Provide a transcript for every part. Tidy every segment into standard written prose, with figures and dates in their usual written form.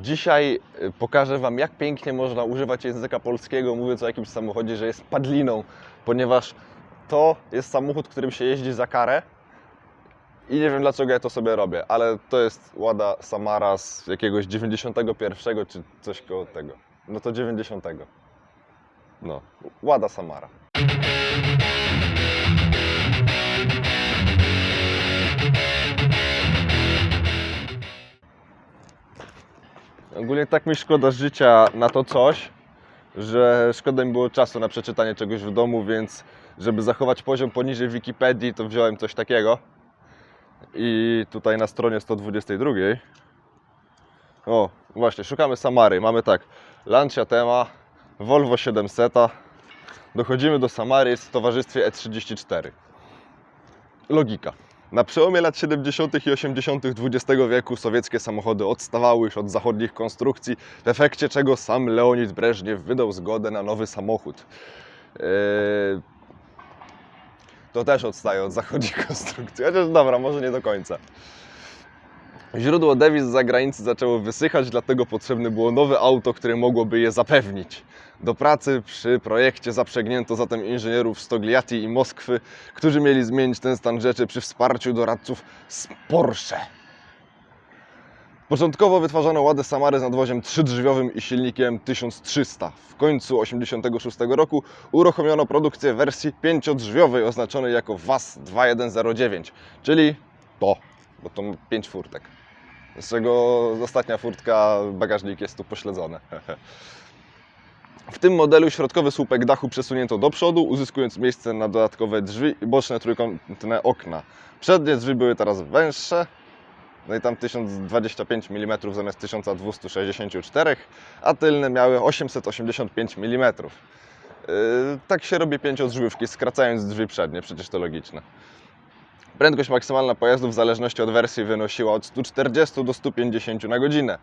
Dzisiaj pokażę Wam, jak pięknie można używać języka polskiego, mówiąc o jakimś samochodzie, że jest padliną, ponieważ to jest samochód, którym się jeździ za karę i nie wiem, dlaczego ja to sobie robię, ale to jest Łada Samara z jakiegoś 91 czy coś koło tego. No to 90. No, Łada Samara. Ogólnie tak mi szkoda życia na to coś, że szkoda mi było czasu na przeczytanie czegoś w domu, więc żeby zachować poziom poniżej Wikipedii, to wziąłem coś takiego. I tutaj na stronie 122. O, właśnie, szukamy Samary. Mamy tak, Lancia Thema, Volvo 700. Dochodzimy do Samary, jest w towarzystwie E34. Logika. Na przełomie lat 70. i 80. XX wieku sowieckie samochody odstawały już od zachodnich konstrukcji, w efekcie czego sam Leonid Breżniew wydał zgodę na nowy samochód. To też odstaje od zachodnich konstrukcji, chociaż dobra, może nie do końca. Źródło dewiz z zagranicy zaczęło wysychać, dlatego potrzebne było nowe auto, które mogłoby je zapewnić. Do pracy przy projekcie zaprzęgnięto zatem inżynierów z Togliatti i Moskwy, którzy mieli zmienić ten stan rzeczy przy wsparciu doradców z Porsche. Początkowo wytwarzano Ładę Samarę z nadwoziem trzydrzwiowym i silnikiem 1300. W końcu 1986 roku uruchomiono produkcję wersji pięciodrzwiowej oznaczonej jako VAZ 2109, czyli to, bo to 5 furtek. Z czego ostatnia furtka, bagażnik jest tu pośledzony. W tym modelu środkowy słupek dachu przesunięto do przodu, uzyskując miejsce na dodatkowe drzwi i boczne trójkątne okna. Przednie drzwi były teraz węższe, no i tam 1025 mm zamiast 1264, a tylne miały 885 mm. Tak się robi pięciodrzwiówki, skracając drzwi przednie, przecież to logiczne. Prędkość maksymalna pojazdu w zależności od wersji wynosiła od 140 do 150 na godzinę.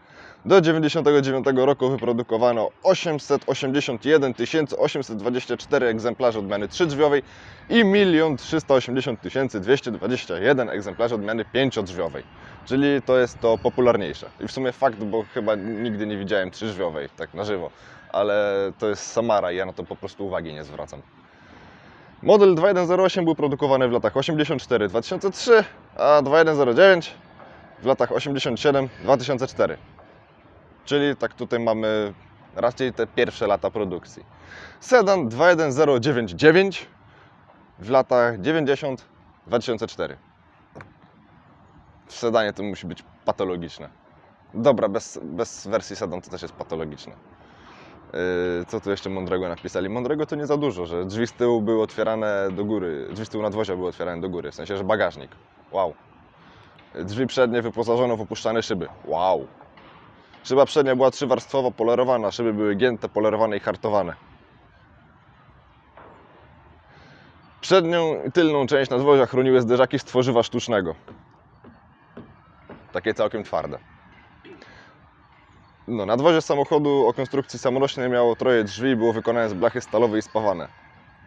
Do 1999 roku wyprodukowano 881 824 egzemplarze odmiany trzydrzwiowej i 1 380 221 egzemplarzy odmiany pięciodrzwiowej. Czyli to jest to popularniejsze. I w sumie fakt, bo chyba nigdy nie widziałem trzydrzwiowej tak na żywo, ale to jest Samara i ja na to po prostu uwagi nie zwracam. Model 2108 był produkowany w latach 84-2003, a 2109 w latach 87-2004. Czyli tak tutaj mamy raczej te pierwsze lata produkcji. Sedan 21099 w latach 90-2004. W sedanie to musi być patologiczne. Dobra, bez wersji sedan to też jest patologiczne. Co tu jeszcze mądrego napisali? Mądrego to nie za dużo, że drzwi z tyłu były otwierane do góry, drzwi z tyłu nadwozia były otwierane do góry, w sensie, że bagażnik. Wow. Drzwi przednie wyposażono w opuszczane szyby. Wow. Szyba przednia była trzywarstwowo polerowana, szyby były gięte, polerowane i hartowane. Przednią i tylną część nadwozia chroniły zderzaki z tworzywa sztucznego. Takie całkiem twarde. No, nadwozie samochodu o konstrukcji samonośnej miało troje drzwi i było wykonane z blachy stalowej i spawane.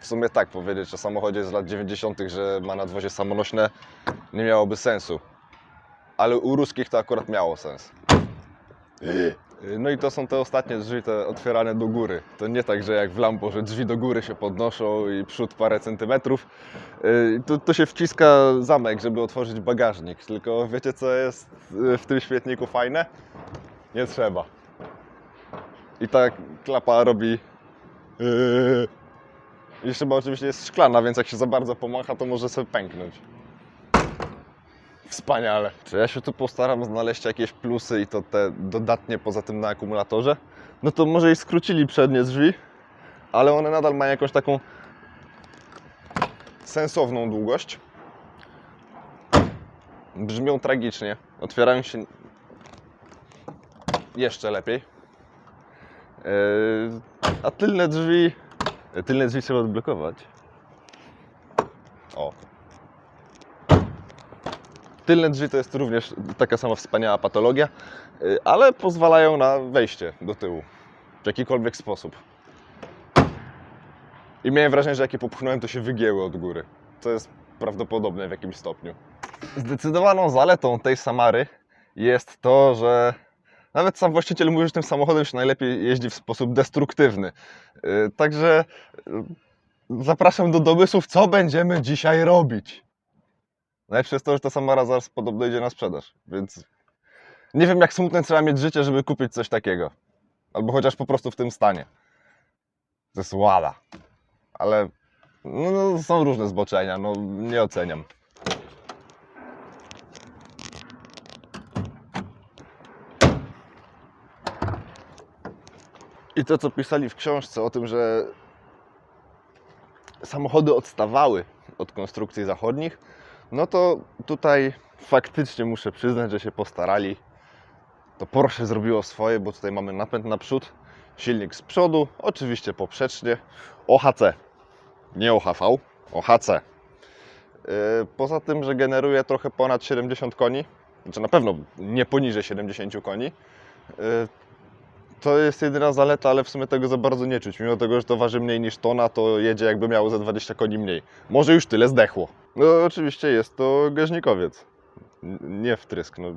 W sumie tak powiedzieć o samochodzie z lat 90., że ma nadwozie samonośne, nie miałoby sensu. Ale u ruskich to akurat miało sens. No i to są te ostatnie drzwi, te otwierane do góry. To nie tak, że jak w Lambo, że drzwi do góry się podnoszą i przód parę centymetrów. Tu się wciska zamek, żeby otworzyć bagażnik. Tylko wiecie, co jest w tym śmietniku fajne? Nie trzeba. I ta klapa robi... I szyba oczywiście jest szklana, więc jak się za bardzo pomacha, to może sobie pęknąć. Wspaniale. Czy ja się tu postaram znaleźć jakieś plusy i to te dodatnie poza tym na akumulatorze? No to może i skrócili przednie drzwi, ale one nadal mają jakąś taką sensowną długość. Brzmią tragicznie. Otwierają się jeszcze lepiej. A tylne drzwi trzeba odblokować. O. Tylne drzwi to jest również taka sama wspaniała patologia, ale pozwalają na wejście do tyłu w jakikolwiek sposób. I miałem wrażenie, że jak je popchnąłem, to się wygięły od góry. To jest prawdopodobne w jakimś stopniu. Zdecydowaną zaletą tej Samary jest to, że Nawet sam właściciel mówi, że tym samochodem się najlepiej jeździ w sposób destruktywny. Także zapraszam do domysłów, co będziemy dzisiaj robić. Najlepsze jest to, że ta Samara zaraz podobno idzie na sprzedaż, więc nie wiem, jak smutne trzeba mieć życie, żeby kupić coś takiego. Albo chociaż po prostu w tym stanie. To jest łada. Ale no, są różne zboczenia, no nie oceniam. I to, co pisali w książce o tym, że samochody odstawały od konstrukcji zachodnich, no to tutaj faktycznie muszę przyznać, że się postarali. To Porsche zrobiło swoje, bo tutaj mamy napęd naprzód, silnik z przodu, oczywiście poprzecznie, OHC, nie OHV, OHC. Poza tym, że generuje trochę ponad 70 koni, znaczy na pewno nie poniżej 70 koni, to jest jedyna zaleta, ale w sumie tego za bardzo nie czuć. Mimo tego, że to waży mniej niż tona, to jedzie jakby miało ze 20 koni mniej. Może już tyle zdechło. No oczywiście jest to gaźnikowiec, nie wtrysk. No,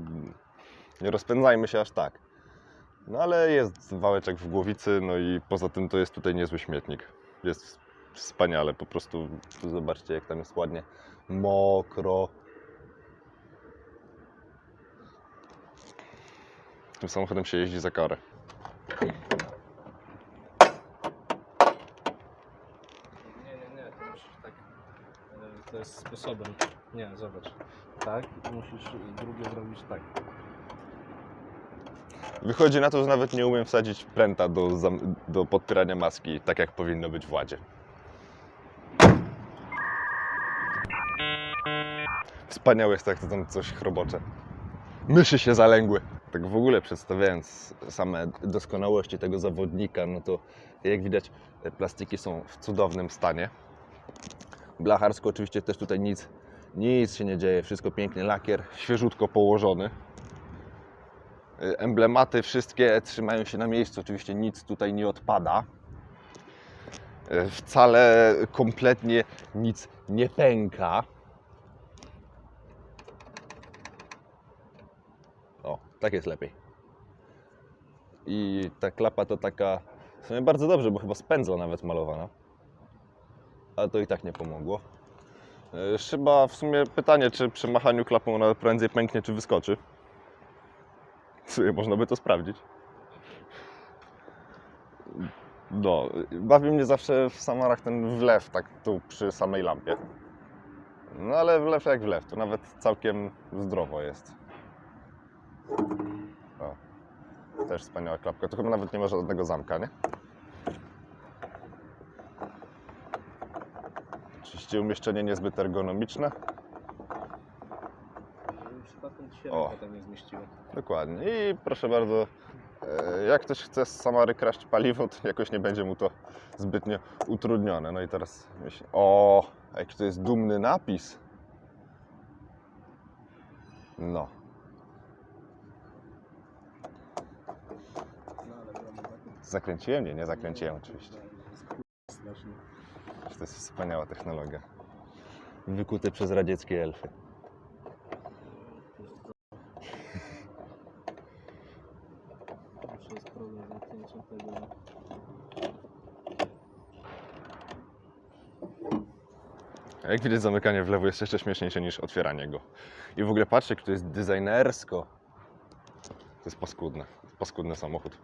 nie rozpędzajmy się aż tak. No ale jest wałeczek w głowicy, no i poza tym to jest tutaj niezły śmietnik. Jest wspaniale, po prostu zobaczcie, jak tam jest ładnie mokro. Tym samochodem się jeździ za karę. Nie, to musisz tak, to jest sposobem. Nie, zobacz. Tak, musisz drugie zrobić tak. Wychodzi na to, że nawet nie umiem wsadzić pręta do podpierania maski, tak jak powinno być w Ładzie. Wspaniałe jest, jak to tam coś chrobocze. Myszy się zalęgły. Tak w ogóle przedstawiając same doskonałości tego zawodnika, no to jak widać plastiki są w cudownym stanie. Blacharsko oczywiście też tutaj nic się nie dzieje, wszystko pięknie, lakier świeżutko położony. Emblematy wszystkie trzymają się na miejscu, oczywiście nic tutaj nie odpada. Wcale kompletnie nic nie pęka. O, tak jest lepiej. I ta klapa to taka w sumie bardzo dobrze, bo chyba z pędzla nawet malowana. Ale to i tak nie pomogło. Szyba, w sumie pytanie, czy przy machaniu klapą ona prędzej pęknie, czy wyskoczy. W sumie można by to sprawdzić. No, bawi mnie zawsze w Samarach ten wlew, tak tu przy samej lampie. No ale wlew jak wlew, to nawet całkiem zdrowo jest. O, też wspaniała klapka, tu chyba nawet nie ma żadnego zamka, nie? Oczywiście umieszczenie niezbyt ergonomiczne. Przypadkiem ci się O. ręka tam nie zmieściła. Dokładnie. I proszę bardzo, jak ktoś chce z Samary kraść paliwo, to jakoś nie będzie mu to zbytnio utrudnione. No i teraz myślę, o, jaki to jest dumny napis. No. No ale wiadomo, tak. Zakręciłem? Nie zakręciłem oczywiście. Strasznie. To jest wspaniała technologia. Wykute przez radzieckie elfy. Zawsze jest problem z zamknięciem tego. A jak widać, zamykanie w lewo jest jeszcze śmieszniejsze niż otwieranie go. I w ogóle patrzcie, jak to jest designersko. To jest paskudne. Paskudny samochód.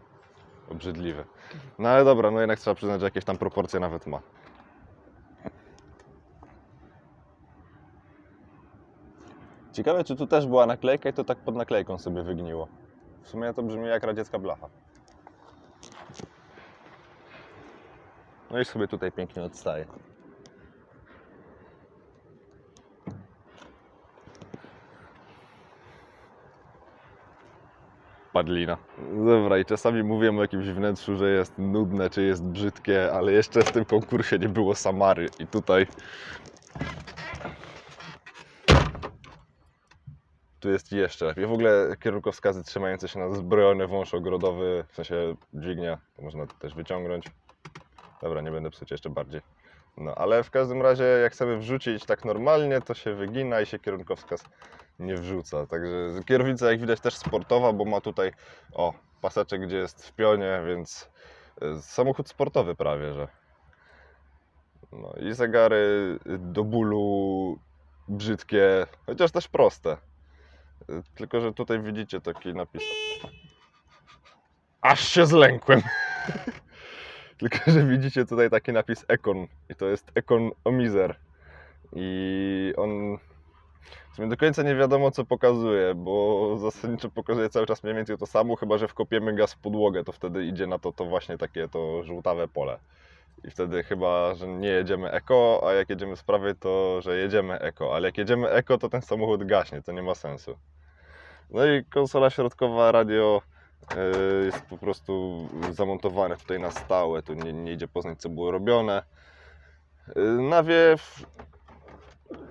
Obrzydliwy. No ale dobra, no jednak trzeba przyznać, że jakieś tam proporcje nawet ma. Ciekawe, czy tu też była naklejka i to tak pod naklejką sobie wygniło. W sumie to brzmi jak radziecka blacha. No i sobie tutaj pięknie odstaje. Padlina. Dobra, i czasami mówię o jakimś wnętrzu, że jest nudne, czy jest brzydkie, ale jeszcze w tym konkursie nie było Samary. I tutaj... Tu jest jeszcze lepiej. W ogóle kierunkowskazy trzymające się na zbrojony wąż ogrodowy, w sensie dźwignia, to można też wyciągnąć. Dobra, nie będę psuć jeszcze bardziej. No, ale w każdym razie, jak chcemy wrzucić tak normalnie, to się wygina i się kierunkowskaz nie wrzuca. Także kierownica, jak widać, też sportowa, bo ma tutaj paseczek, gdzie jest w pionie, więc samochód sportowy prawie, że. No i zegary do bólu brzydkie, chociaż też proste. Tylko że tutaj widzicie taki napis. Aż się zlękłem. Tylko że widzicie tutaj taki napis Econ i to jest Econ Omizer. I on w sumie do końca nie wiadomo, co pokazuje, bo zasadniczo pokazuje cały czas mniej więcej to samo, chyba że wkopiemy gaz w podłogę, to wtedy idzie na to właśnie takie to żółtawe pole. I wtedy chyba, że nie jedziemy eko, a jak jedziemy z prawej, to że jedziemy eko. Ale jak jedziemy eko, to ten samochód gaśnie, to nie ma sensu. No i konsola środkowa, radio jest po prostu zamontowane tutaj na stałe, tu nie idzie poznać, co było robione. Nawiew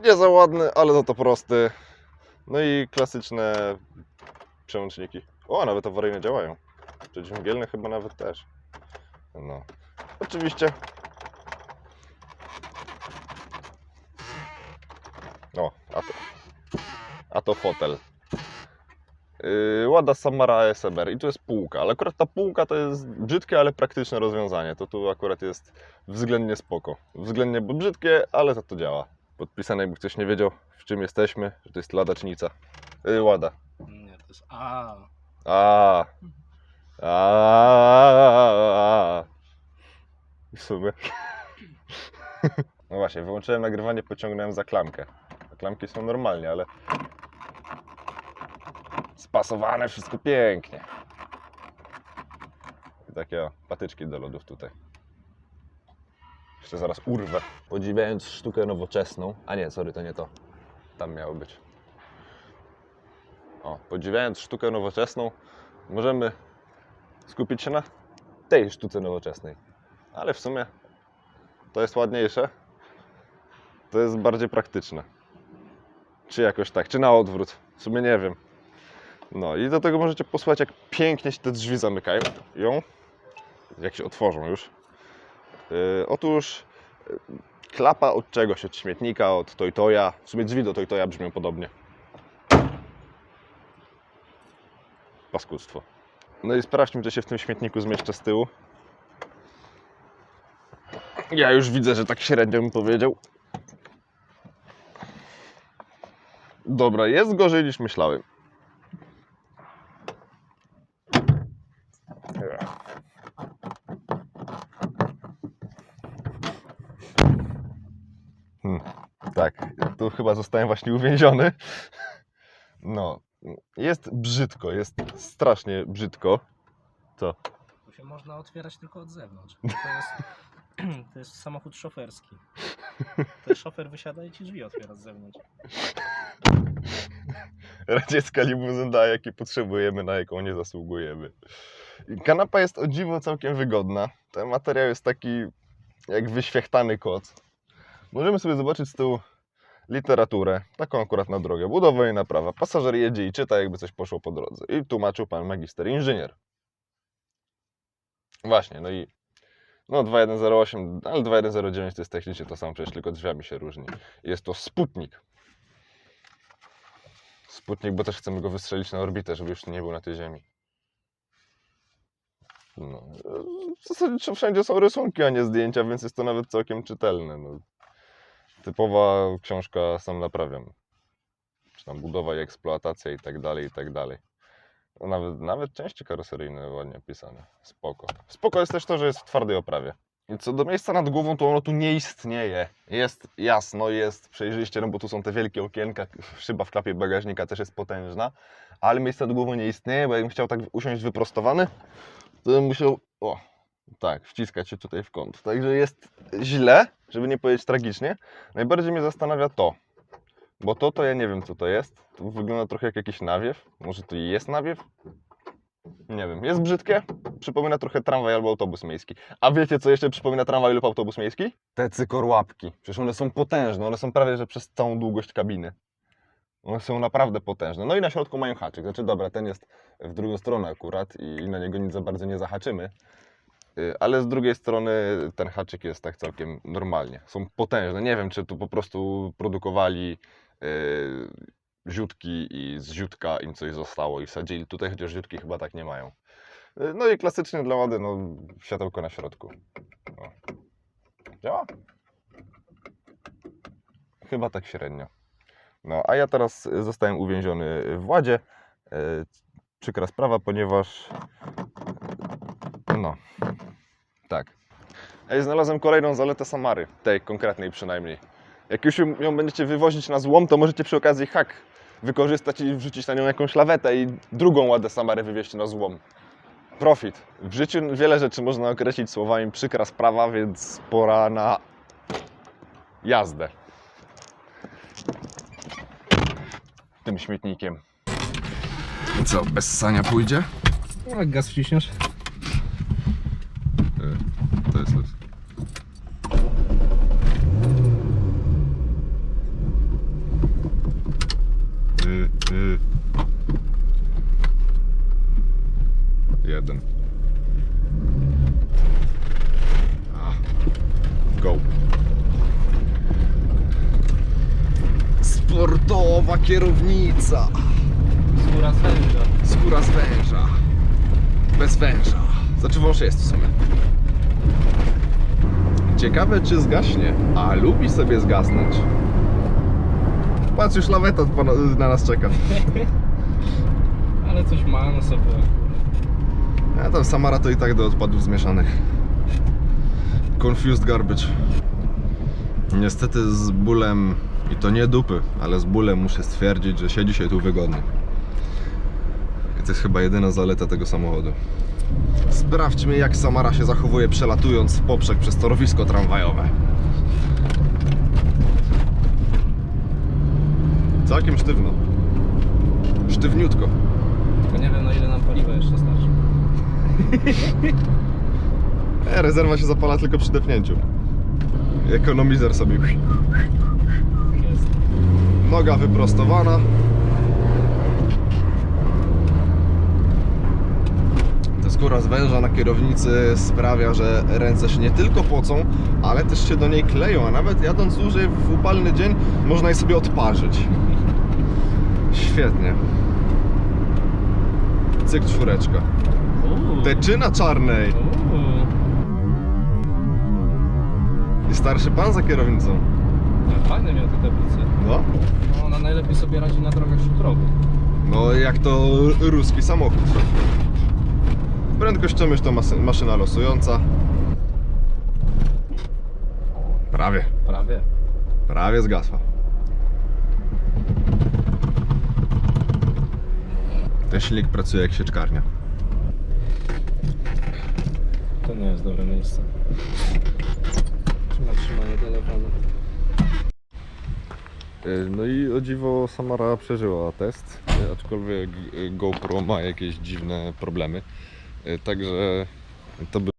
nie za ładny, ale za to prosty. No i klasyczne przełączniki. O, nawet awaryjne działają. Przeciwmgielne chyba nawet też. No. Oczywiście. O, a to fotel. Łada Samara ASMR i tu jest półka, ale akurat ta półka to jest brzydkie, ale praktyczne rozwiązanie. To tu akurat jest względnie spoko. Względnie brzydkie, ale za to działa. Podpisane, jakby ktoś nie wiedział, w czym jesteśmy, że to jest ladacznica. Łada. Nie, to jest A. W sumie. No właśnie, wyłączyłem nagrywanie, pociągnąłem za klamkę. Klamki są normalnie, ale spasowane, wszystko pięknie. I takie patyczki do lodów tutaj. Jeszcze zaraz urwę. Podziwiając sztukę nowoczesną. A nie, sorry, to nie to. Tam miało być. Podziwiając sztukę nowoczesną, możemy skupić się na tej sztuce nowoczesnej. Ale w sumie to jest ładniejsze. To jest bardziej praktyczne. Czy jakoś tak, czy na odwrót. W sumie nie wiem. No i do tego możecie posłuchać, jak pięknie się te drzwi zamykają. Jak się otworzą już. Otóż klapa od czegoś, od śmietnika, od Toytoya. W sumie drzwi do Toytoya brzmią podobnie. Paskudztwo. No i sprawdźmy, czy się w tym śmietniku zmieszczę z tyłu. Ja już widzę, że tak średnio bym powiedział. Dobra, jest gorzej niż myślałem. Tak, tu chyba zostałem właśnie uwięziony. No, jest brzydko, jest strasznie brzydko. Co? Tu się można otwierać tylko od zewnątrz. To jest samochód szoferski. To szofer wysiada i ci drzwi otwiera z zewnątrz. Radziecka limuzyna, jakiej potrzebujemy, na jaką nie zasługujemy. Kanapa jest o dziwo całkiem wygodna. Ten materiał jest taki jak wyświechtany koc. Możemy sobie zobaczyć z tyłu literaturę, taką akurat na drogę. Budowa i naprawa. Pasażer jedzie i czyta, jakby coś poszło po drodze. I tłumaczył pan magister inżynier. Właśnie, no i 2108, ale 2109 to jest technicznie to samo, przecież tylko drzwiami się różni. Jest to Sputnik. Sputnik, bo też chcemy go wystrzelić na orbitę, żeby już nie był na tej Ziemi. No, w zasadzie wszędzie są rysunki, a nie zdjęcia, więc jest to nawet całkiem czytelne. No. Typowa książka Sam naprawiam. Czy tam budowa i eksploatacja i tak dalej, i tak dalej. No, nawet części karoseryjne ładnie opisane. Spoko. Spoko jest też to, że jest w twardej oprawie. I co do miejsca nad głową, to ono tu nie istnieje. Jest jasno, jest przejrzyście, no bo tu są te wielkie okienka, szyba w klapie bagażnika też jest potężna, ale miejsce nad głową nie istnieje, bo jakbym chciał tak usiąść wyprostowany, to bym musiał, wciskać się tutaj w kąt. Także jest źle, żeby nie powiedzieć tragicznie. Najbardziej mnie zastanawia to, bo to ja nie wiem, co to jest. To wygląda trochę jak jakiś nawiew. Może to jest nawiew? Nie wiem. Jest brzydkie? Przypomina trochę tramwaj albo autobus miejski. A wiecie, co jeszcze przypomina tramwaj lub autobus miejski? Te cykorłapki. Przecież one są potężne. One są prawie, że przez całą długość kabiny. One są naprawdę potężne. No i na środku mają haczyk. Znaczy, dobra, ten jest w drugą stronę akurat i na niego nic za bardzo nie zahaczymy. Ale z drugiej strony ten haczyk jest tak całkiem normalnie. Są potężne. Nie wiem, czy tu po prostu produkowali ziutki i z ziutka im coś zostało i wsadzili tutaj, chociaż ziutki chyba tak nie mają. No i klasycznie dla Łady, no światełko na środku. O. Działa? Chyba tak średnio. No, a ja teraz zostałem uwięziony w Ładzie. Przykra sprawa, ponieważ... No, tak. Ej, znalazłem kolejną zaletę Samary, tej konkretnej przynajmniej. Jak już ją będziecie wywozić na złom, to możecie przy okazji hak wykorzystać i wrzucić na nią jakąś lawetę i drugą ładę Samary wywieźć na złom. Profit. W życiu wiele rzeczy można określić słowami przykra sprawa, więc pora na jazdę tym śmietnikiem. I co, bez sania pójdzie? No, jak gaz wciśniesz? To jest luz. Jeden. Go. Sportowa kierownica. Skóra z węża. Skóra z węża. Bez węża. Znaczy wąż jest w sumie. Ciekawe czy zgaśnie, a lubi sobie zgasnąć. Patrz, już laweta na nas czeka. Ale coś ma na sobie. A tam Samara to i tak do odpadów zmieszanych. Confused garbage. Niestety z bólem, i to nie dupy, ale z bólem muszę stwierdzić, że siedzi się tu wygodnie. I to jest chyba jedyna zaleta tego samochodu. Sprawdźmy, jak Samara się zachowuje, przelatując w poprzek przez torowisko tramwajowe. Całkiem sztywno. Sztywniutko. Tylko nie wiem, na ile nam paliwa jeszcze starczy. Rezerwa się zapala tylko przy depnięciu. Ekonomizer sobie. Jest. Noga wyprostowana. Ta skóra z węża na kierownicy sprawia, że ręce się nie tylko pocą, ale też się do niej kleją, a nawet jadąc dłużej w upalny dzień można je sobie odparzyć. Świetnie. Cyk, czwóreczka. Teczyna czarnej. I starszy pan za kierownicą. Ja, fajne miał te tablice. No. No, ona najlepiej sobie radzi na drogach szutrowych. No jak to ruski samochód. Prędkościomierz to maszyna losująca. Prawie. Prawie. Prawie zgasła. Ten silnik pracuje jak sieczkarnia. To nie jest dobre miejsce. Na trzymanie telefonu. No i o dziwo Samara przeżyła test, aczkolwiek GoPro ma jakieś dziwne problemy. Także to by...